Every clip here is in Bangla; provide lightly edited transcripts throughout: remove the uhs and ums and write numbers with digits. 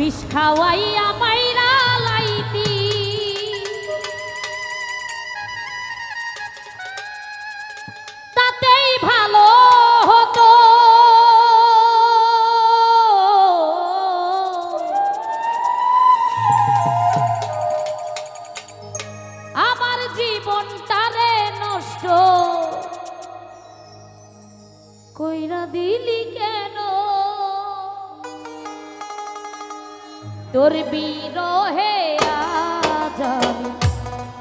বিষ খাওয়াইয়া মাইরা লাইতি তাতেই ভালো হতো। আমার জীবনটারে নষ্ট কইরা দিলি কেন? তোর বিরহে আজ আমি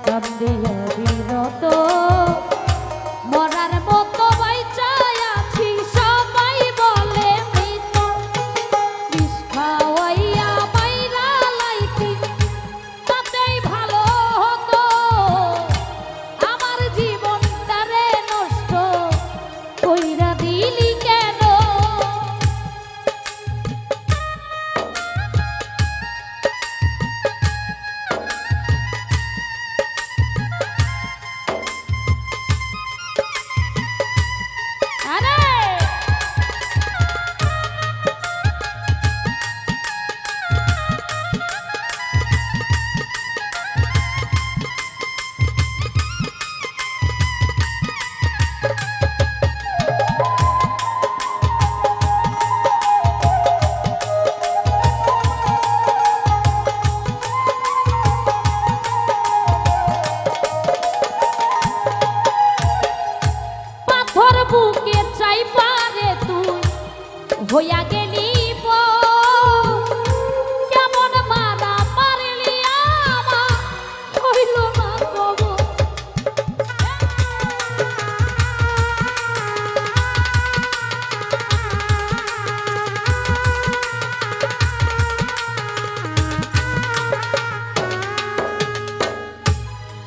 কান্দিয়া বিরত, মরার মতো বাইচাই আছি সবাই বলে মৃত। বিষ খাওয়াইয়া মাইরা লাইতি তাতেই ভালো হতো। আমার জীবনটারে নষ্ট কইরা দিলি কেন? বুকে চাই পারে তুই হইয়া গেলি কেমন মারা পারলি আমার হইল না কবর।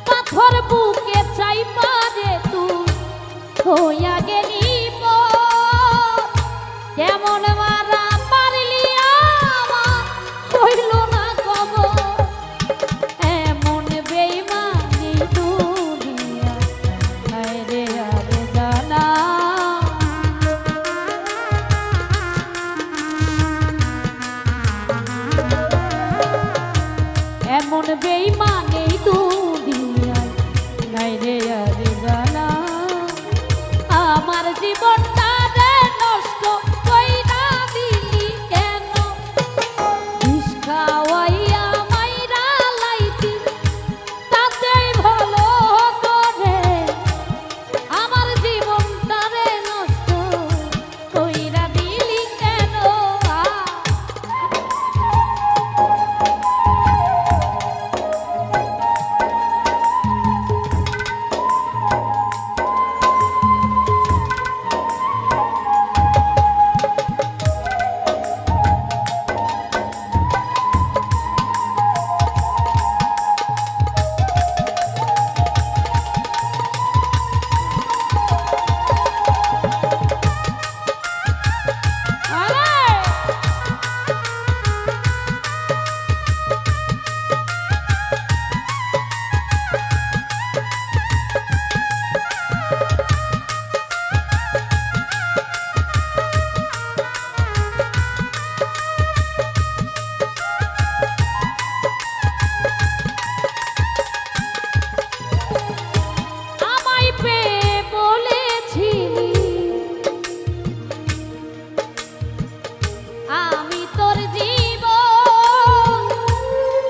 পাথর বুকে চাই পারে তুই হইয়া গেলি কেমন মারা পারলি আমার হইল না খবর। এমন বেইমানি দুনিয়া হায় রে আরে জানা, এমন বেইমানি দুনিয়া হায় রে আরে জানা। আমার জীবনটা নষ্ট কইরা দিলি কেন? বিষ খাওয়াইয়া মাইরা লাইতি তাতেই ভালো হতো রে। আমার জীবনটারে নষ্ট কইরা দিলি কেন?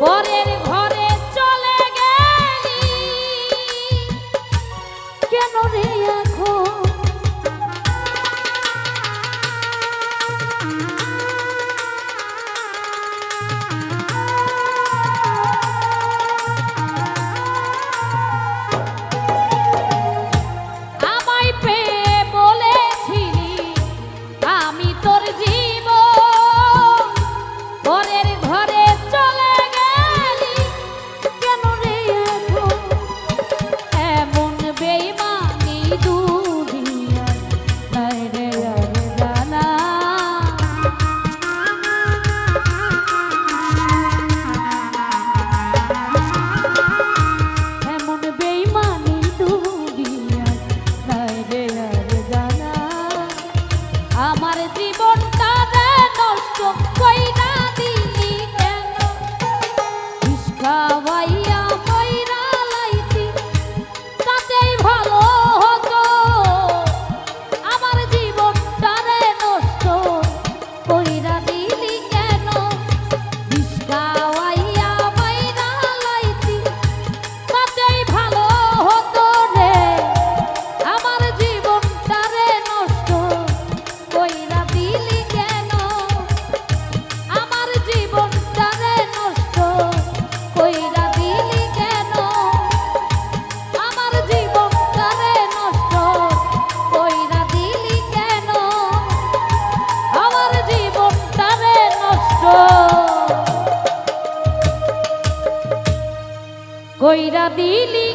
পরের ঘরে চলে গেলি কেন রে এখন? আমায় পেয়ে বলেছিলি আমি তোর জীবন, পরের ঘরে চলে এমন বেইমানি দুনিয়া কইরা দিলি